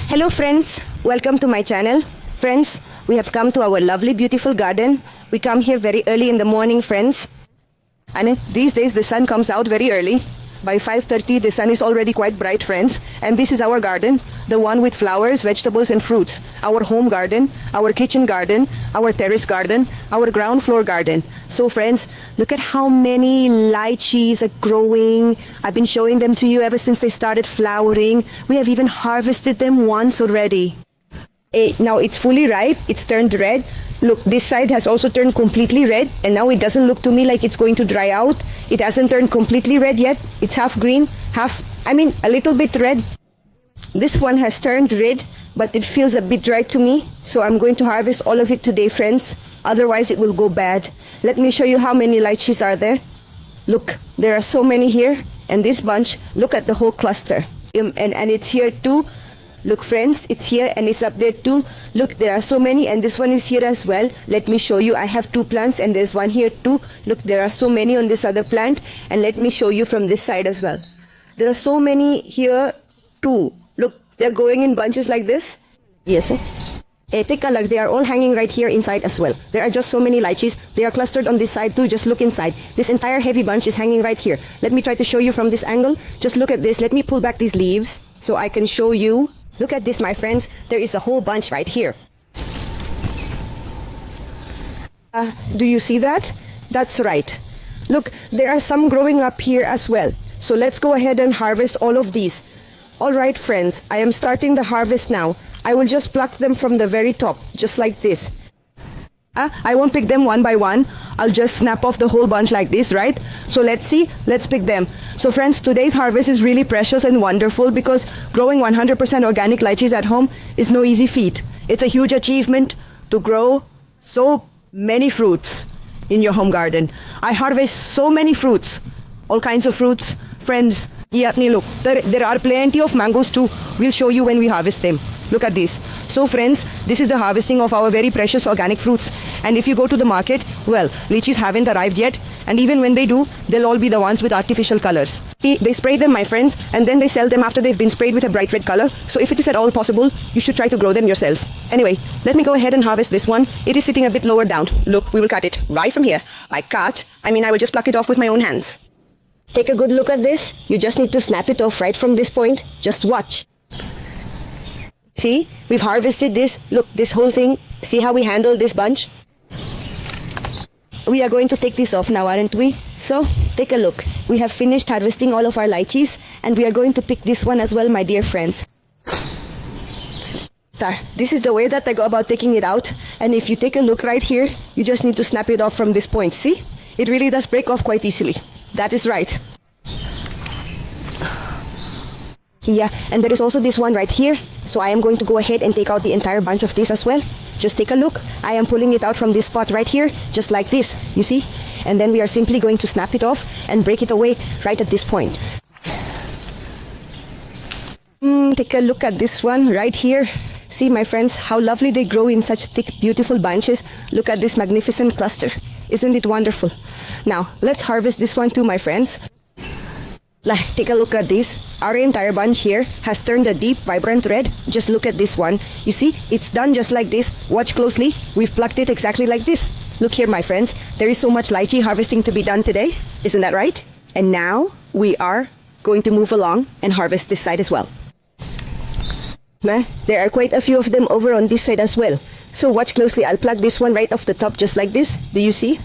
Hello friends, welcome to my channel. Friends, we have come to our lovely beautiful garden. We come here very early in the morning, friends. And these days the sun comes out very early. By 5:30 the sun is already quite bright, friends. And this is our garden, the one with flowers, vegetables and fruits. Our home garden, our kitchen garden, our terrace garden, our ground floor garden. So friends, look at how many lychees are growing. I've been showing them to you ever since they started flowering. We have even harvested them once already. Now it's fully ripe, it's turned red. Look, this side has also turned completely red, and now it doesn't look to me like it's going to dry out. It hasn't turned completely red yet. It's half green, a little bit red. This one has turned red, but it feels a bit dry to me. So I'm going to harvest all of it today, friends. Otherwise it will go bad. Let me show you how many lychees are there. Look, there are so many here. And this bunch, look at the whole cluster. And it's here too. Look friends, it's here and it's up there too. Look, there are so many, and this one is here as well. Let me show you. I have two plants and there's one here too. Look, there are so many on this other plant, and let me show you from this side as well. There are so many here too. Look, they're growing in bunches like this. Yes, take a look. They are all hanging right here inside as well. There are just so many lychees. They are clustered on this side too. Just look inside. This entire heavy bunch is hanging right here. Let me try to show you from this angle. Just look at this. Let me pull back these leaves so I can show you. Look at this, my friends. There is a whole bunch right here. Do you see that? That's right. Look, there are some growing up here as well. So let's go ahead and harvest all of these. All right, friends, I am starting the harvest now. I will just pluck them from the very top, just like this. I won't pick them one by one. I'll just snap off the whole bunch like this, right? So let's see. Let's pick them. So friends, today's harvest is really precious and wonderful because growing 100% organic lychees at home is no easy feat. It's a huge achievement to grow so many fruits in your home garden. I harvest so many fruits, all kinds of fruits. Friends, look, there are plenty of mangoes too. We'll show you when we harvest them. Look at this. So friends, this is the harvesting of our very precious organic fruits. And if you go to the market, well, lychees haven't arrived yet. And even when they do, they'll all be the ones with artificial colors. They spray them, my friends, and then they sell them after they've been sprayed with a bright red color. So if it is at all possible, you should try to grow them yourself. Anyway, let me go ahead and harvest this one. It is sitting a bit lower down. Look, we will cut it right from here. I will just pluck it off with my own hands. Take a good look at this. You just need to snap it off right from this point. Just watch. See, we've harvested this. Look, this whole thing. See how we handle this bunch? We are going to take this off now, aren't we? So, take a look. We have finished harvesting all of our lychees, and we are going to pick this one as well, my dear friends. This is the way that I go about taking it out. And if you take a look right here, you just need to snap it off from this point. See? It really does break off quite easily. That is right. Yeah, and there is also this one right here. So I am going to go ahead and take out the entire bunch of this as well. Just take a look. I am pulling it out from this spot right here, just like this, you see? And then we are simply going to snap it off and break it away right at this point. Take a look at this one right here. See, my friends, how lovely they grow in such thick, beautiful bunches. Look at this magnificent cluster. Isn't it wonderful? Now, let's harvest this one too, my friends. Take a look at this. Our entire bunch here has turned a deep, vibrant red. Just look at this one. You see, it's done just like this. Watch closely. We've plucked it exactly like this. Look here, my friends. There is so much lychee harvesting to be done today. Isn't that right? And now we are going to move along and harvest this side as well. There are quite a few of them over on this side as well. So watch closely. I'll pluck this one right off the top just like this. Do you see?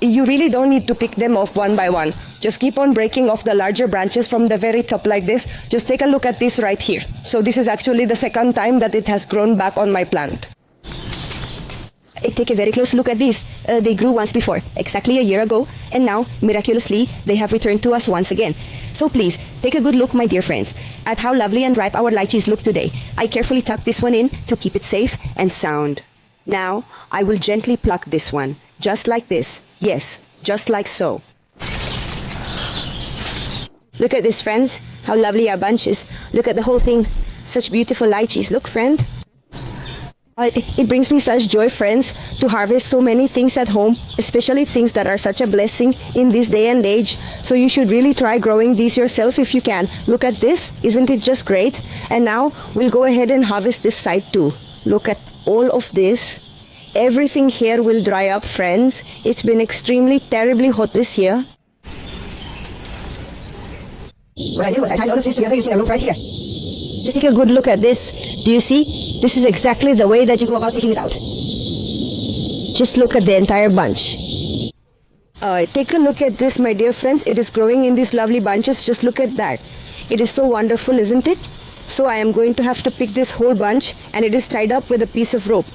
You really don't need to pick them off one by one. Just keep on breaking off the larger branches from the very top like this. Just take a look at this right here. So this is actually the second time that it has grown back on my plant. Take a very close look at this. They grew once before, exactly a year ago, and now, miraculously, they have returned to us once again. So please, take a good look, my dear friends, at how lovely and ripe our lychees look today. I carefully tucked this one in to keep it safe and sound. Now, I will gently pluck this one, just like this. Yes, just like so. Look at this, friends, how lovely our bunch is. Look at the whole thing. Such beautiful lychees. Look, friend. It brings me such joy, friends, to harvest so many things at home, especially things that are such a blessing in this day and age. So you should really try growing these yourself if you can. Look at this. Isn't it just great? And now we'll go ahead and harvest this side too. Look at all of this. Everything here will dry up, friends. It's been extremely terribly hot this year. What I did was I tied all of this together using a rope right here. Just take a good look at this. Do you see? This is exactly the way that you go about taking it out. Just look at the entire bunch. Take a look at this, my dear friends. It is growing in these lovely bunches. Just look at that. It is so wonderful, isn't it? So I am going to have to pick this whole bunch, and it is tied up with a piece of rope.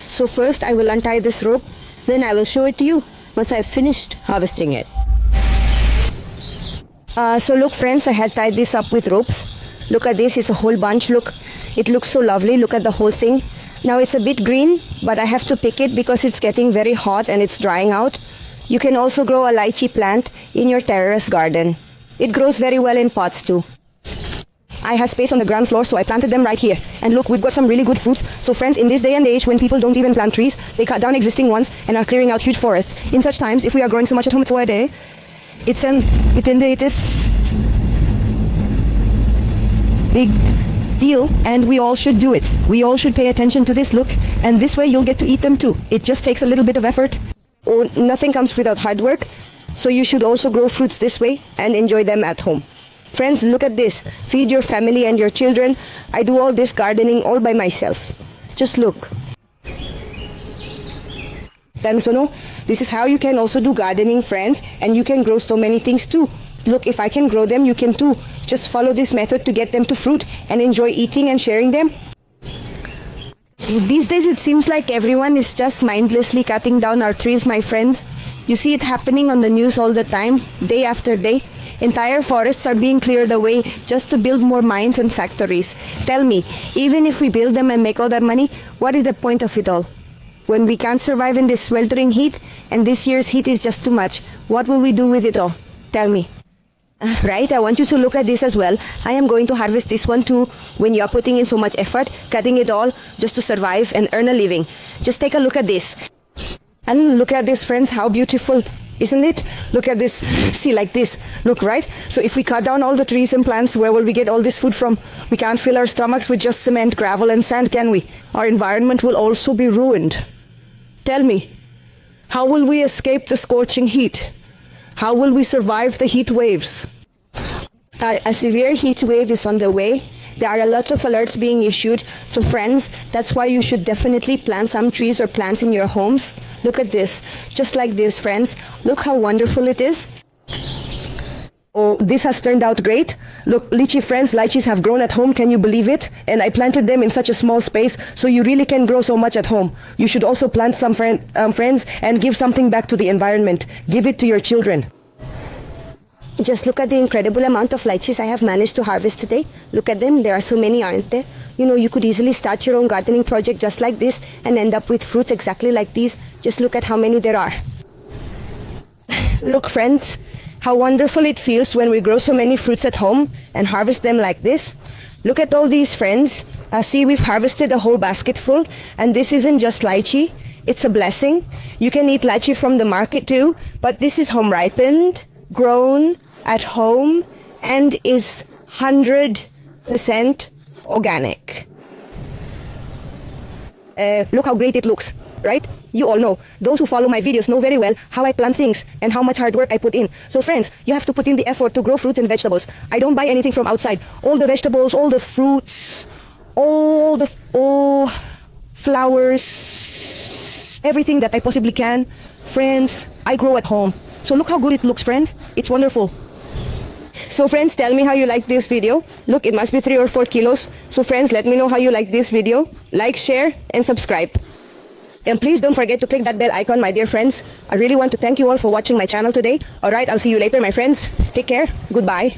So first I will untie this rope, then I will show it to you once I have finished harvesting it. So look, friends, I had tied this up with ropes. Look at this, it's a whole bunch. Look, it looks so lovely. Look at the whole thing. Now it's a bit green, but I have to pick it because it's getting very hot and it's drying out. You can also grow a lychee plant in your terrace garden. It grows very well in pots too. I have space on the ground floor, so I planted them right here. And look, we've got some really good fruits. So friends, in this day and age when people don't even plant trees, they cut down existing ones and are clearing out huge forests. In such times, if we are growing so much at home, it's a day. It is big deal, and we all should do it. We all should pay attention to this. Look, and this way you'll get to eat them too. It just takes a little bit of effort. Oh, nothing comes without hard work. So you should also grow fruits this way and enjoy them at home. Friends, look at this. Feed your family and your children. I do all this gardening all by myself. Just look. This is how you can also do gardening, friends, and you can grow so many things too. Look, if I can grow them, you can too. Just follow this method to get them to fruit and enjoy eating and sharing them. These days it seems like everyone is just mindlessly cutting down our trees, my friends. You see it happening on the news all the time, day after day. Entire forests are being cleared away just to build more mines and factories. Tell me, even if we build them and make all that money, what is the point of it all? When we can't survive in this sweltering heat, and this year's heat is just too much, what will we do with it all? Tell me. Right, I want you to look at this as well. I am going to harvest this one too. When you are putting in so much effort, cutting it all just to survive and earn a living. Just take a look at this. And look at this, friends, how beautiful, isn't it? Look at this. See, like this. Look, right? So if we cut down all the trees and plants, where will we get all this food from? We can't fill our stomachs with just cement, gravel and sand, can we? Our environment will also be ruined. Tell me, how will we escape the scorching heat? How will we survive the heat waves? A severe heat wave is on the way. There are a lot of alerts being issued. So friends, that's why you should definitely plant some trees or plants in your homes. Look at this. Just like this, friends. Look how wonderful it is. Oh, this has turned out great. Look, lychee friends, lychees have grown at home. Can you believe it? And I planted them in such a small space, so you really can grow so much at home. You should also plant some friends and give something back to the environment. Give it to your children. Just look at the incredible amount of lychees I have managed to harvest today. Look at them. There are so many, aren't there? You know, you could easily start your own gardening project just like this and end up with fruits exactly like these. Just look at how many there are. Look, friends, how wonderful it feels when we grow so many fruits at home and harvest them like this. Look at all these, friends. See, we've harvested a whole basket full, and this isn't just lychee. It's a blessing. You can eat lychee from the market too, but this is home ripened, grown at home, and is 100% organic. Look how great it looks, right? You all know, those who follow my videos know very well how I plant things and how much hard work I put in. So friends, you have to put in the effort to grow fruits and vegetables. I don't buy anything from outside. All the vegetables, all the fruits, all the flowers, everything that I possibly can, friends, I grow at home. So look how good it looks, friend. It's wonderful. So friends, tell me how you like this video. Look, it must be 3 or 4 kilos. So friends, let me know how you like this video. Like, share, and subscribe. And please don't forget to click that bell icon, my dear friends. I really want to thank you all for watching my channel today. Alright, I'll see you later, my friends. Take care. Goodbye.